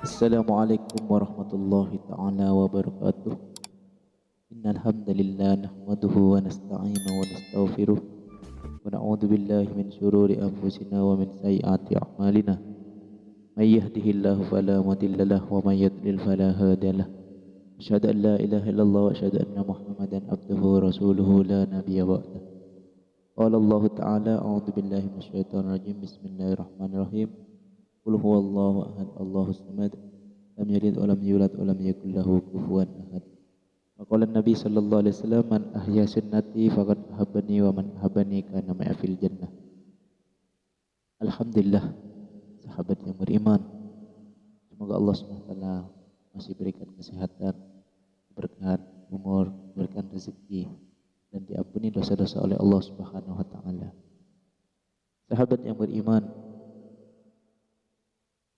Assalamualaikum warahmatullahi ta'ala wabarakatuh. Innal hamdalillah nahmaduhu wa nasta'inu wa nastaghfiruh wa na'udzu billahi min shururi anfusina wa min sayyiati a'malina. May yahdihillahu fala mudilla lahu wa may yudlil fala hadiyalah. Asyhadu an la ilaha illallah wa asyhadu anna Muhammadan abduhu wa rasuluhu la nabiyya ba'dah. Qala Allah ta'ala a'udzu billahi minasyaitonir rajim. Bismillahirrahmanirrahim. Qul huwallahu ahad, Allahus samad, lam yalid wa lam yulad wa lam yakul lahu kufuwan ahad. Wa qala Nabi sallallahu alaihi wasallam, man ahya sunnati faqad ahabbani wa man ahabbani kana ma'a fil jannah. Alhamdulillah, sahabat yang beriman, semoga Allah SWT masih berikan kesehatan, keberkahan umur, berikan rezeki, dan diampuni dosa-dosa oleh Allah Subhanahu wa taala. Sahabat yang beriman,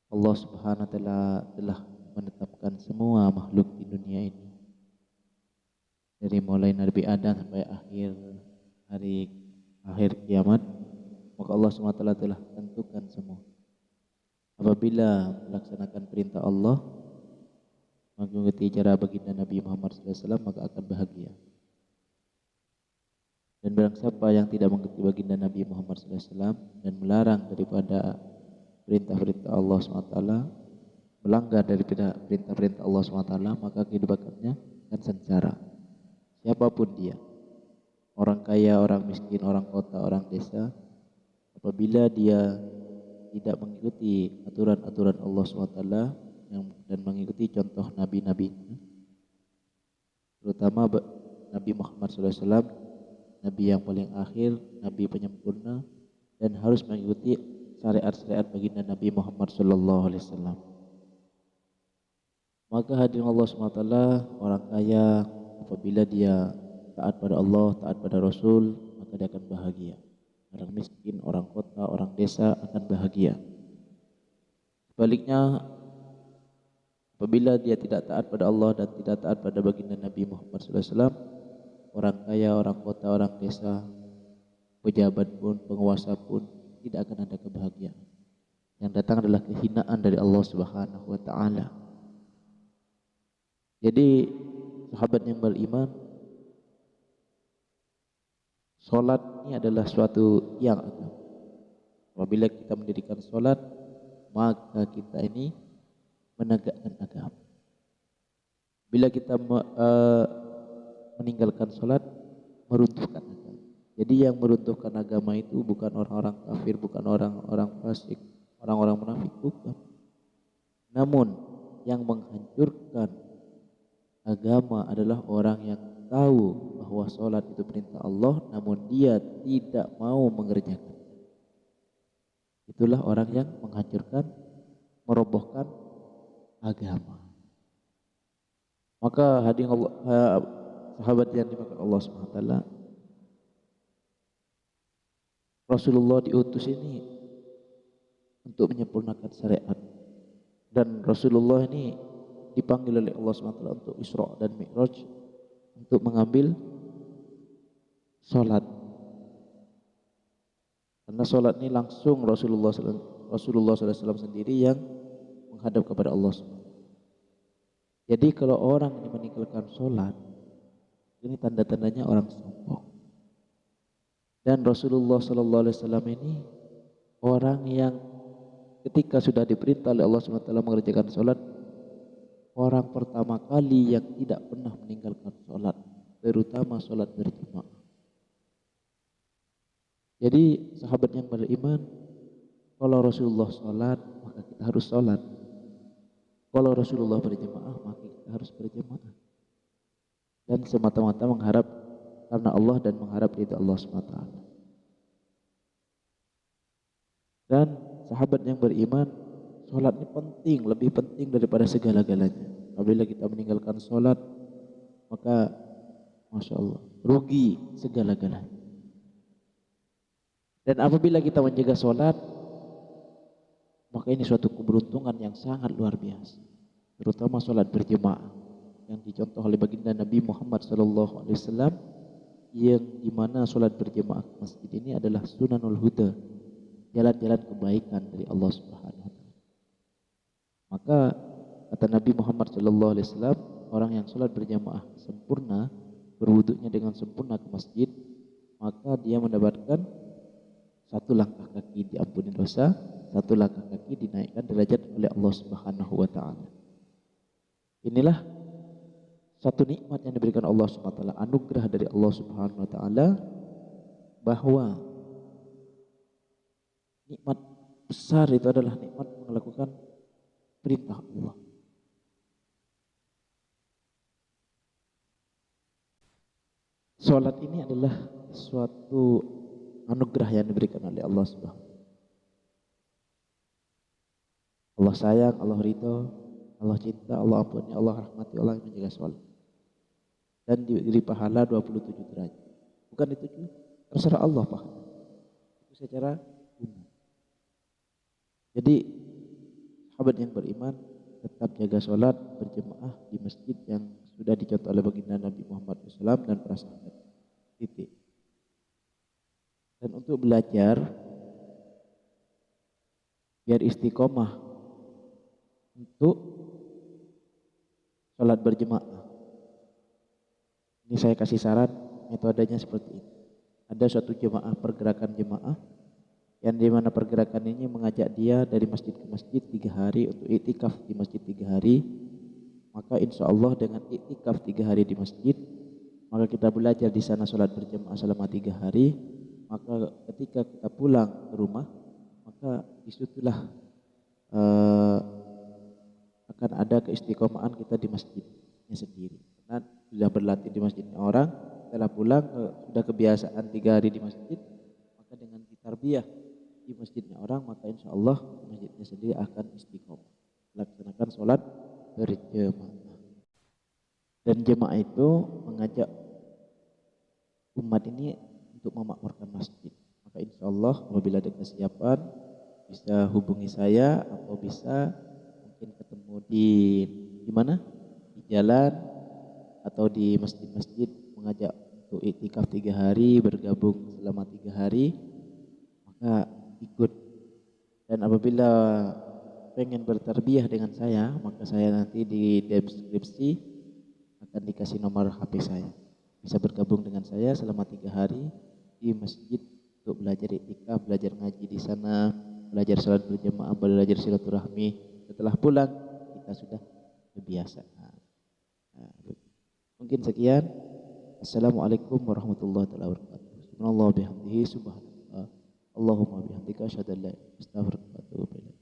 Allah Subhanahu wa taala telah menetapkan semua makhluk di dunia ini, dari mulai Nabi Adam sampai akhir kiamat. Maka Allah Subhanahu wa taala telah tentukan semua. Apabila melaksanakan perintah Allah, mengikuti cara baginda Nabi Muhammad SAW, maka akan bahagia. Dan barang siapa yang tidak mengikuti baginda Nabi Muhammad SAW dan melarang daripada perintah-perintah Allah SWT, melanggar daripada perintah-perintah Allah SWT, maka kehidupannya akan sengsara. Siapapun dia, orang kaya, orang miskin, orang kota, orang desa, apabila dia tidak mengikuti aturan-aturan Allah SWT dan mengikuti contoh nabi-nabi, terutama Nabi Muhammad SAW, Nabi yang paling akhir, Nabi penyempurna, dan harus mengikuti syariat-syariat baginda Nabi Muhammad sallallahu alaihi wasallam. Maka hadirin Allah SWT, orang kaya apabila dia taat pada Allah, taat pada Rasul, maka dia akan bahagia. Orang miskin, orang kota, orang desa akan bahagia. Sebaliknya, apabila dia tidak taat pada Allah dan tidak taat pada baginda Nabi Muhammad sallallahu alaihi wasallam, orang kaya, orang kota, orang desa, pejabat pun, penguasa pun tidak akan ada kebahagiaan. Yang datang adalah kehinaan dari Allah Subhanahu wa taala. Jadi sahabat yang beriman, salat ini adalah suatu yang agama. Apabila kita mendirikan salat, maka kita ini menegakkan agama. Bila kita meninggalkan salat, meruntuhkan agama. Jadi yang meruntuhkan agama itu bukan orang-orang kafir, bukan orang-orang fasik, orang-orang munafik, bukan. Namun yang menghancurkan agama adalah orang yang tahu bahwa sholat itu perintah Allah, namun dia tidak mau mengerjakan. Itulah orang yang menghancurkan, merobohkan agama. Maka hadirin Allah, sahabat yang dimaksud Allah Subhanahu wa taala, Rasulullah diutus ini untuk menyempurnakan syariat, dan Rasulullah ini dipanggil oleh Allah SWT untuk Isra dan Mi'raj, untuk mengambil salat. Karena salat ini langsung Rasulullah SAW sendiri yang menghadap kepada Allah SWT. Jadi kalau orang ini meninggalkan salat, ini tanda-tandanya orang sombong. Dan Rasulullah SAW ini orang yang ketika sudah diperintah oleh Allah SWT mengerjakan sholat, orang pertama kali yang tidak pernah meninggalkan sholat, terutama sholat berjamaah. Jadi sahabat yang beriman, kalau Rasulullah sholat, maka kita harus sholat. Kalau Rasulullah berjamaah, maka kita harus berjamaah. Dan semata-mata mengharap karena Allah dan mengharap ridha Allah SWT. Dan sahabat yang beriman, sholat ini penting, lebih penting daripada segala-galanya. Apabila kita meninggalkan sholat, maka Masya Allah, rugi segala-galanya. Dan apabila kita menjaga sholat, maka ini suatu keberuntungan yang sangat luar biasa. Terutama sholat berjemaah yang dicontoh oleh baginda Nabi Muhammad SAW, yang dimana sholat berjemaah ke masjid ini adalah sunanul huda, jalan-jalan kebaikan dari Allah Subhanahu wa taala. Maka Kata Nabi Muhammad SAW, orang yang sholat berjamaah sempurna, berwuduknya dengan sempurna ke masjid, maka dia mendapatkan satu langkah kaki diampuni dosa, satu langkah kaki dinaikkan derajat oleh Allah Subhanahu wa taala. Inilah satu nikmat yang diberikan Allah Subhanahu wa taala, anugerah dari Allah Subhanahu wa taala, bahwa nikmat besar itu adalah nikmat melakukan perintah Allah. Salat ini adalah suatu anugerah yang diberikan oleh Allah Subhanahu. Allah sayang, Allah ridho, Allah cinta, Allah ampuni, Allah rahmati, Allah yang menjaga salat. Dan diberi pahala 27 derajat. Bukan itu juga, terserah Allah pahala. Itu secara umum. Jadi sahabat yang beriman tetap jaga sholat berjemaah di masjid yang sudah dicontoh oleh baginda Nabi Muhammad SAW dan para sahabat. Titik. Dan untuk belajar biar istiqomah untuk sholat berjemaah, ini saya kasih saran metodenya seperti ini. Ada suatu jemaah, pergerakan jemaah yang dimana pergerakan ini mengajak dia dari masjid ke masjid 3 hari untuk iktikaf di masjid 3 hari. Maka insya Allah dengan iktikaf 3 hari di masjid, maka kita belajar di sana sholat berjamaah selama 3 hari. Maka ketika kita pulang ke rumah, maka disitulah akan ada keistiqomahan kita di masjidnya sendiri. Karena sudah berlatih di masjidnya orang, setelah pulang sudah kebiasaan 3 hari di masjid, maka dengan ditarbiyah di masjidnya orang, maka insya Allah masjidnya sendiri akan istiqomah melaksanakan sholat berjemaah. Dan jemaah itu mengajak umat ini untuk memakmurkan masjid. Maka insya Allah apabila ada kesiapan bisa hubungi saya, atau bisa mungkin ketemu di mana, di jalan atau di masjid-masjid, mengajak untuk iktikaf 3 hari, bergabung selama 3 hari, maka ikut. Dan apabila pengen bertarbiyah dengan saya, maka saya nanti di deskripsi akan dikasih nomor HP saya. Bisa bergabung dengan saya selama 3 hari di masjid untuk belajar iktikaf, belajar ngaji di sana, belajar sholat berjamaah, belajar silaturahmi. Setelah pulang kita sudah terbiasa. Mungkin sekian. Assalamualaikum warahmatullahi wabarakatuh. Subhanallah bihamdihi subhanallah. Allahumma bihamdika asyhadu an la ilaha illa anta astaghfiruka wa atubu ilaik.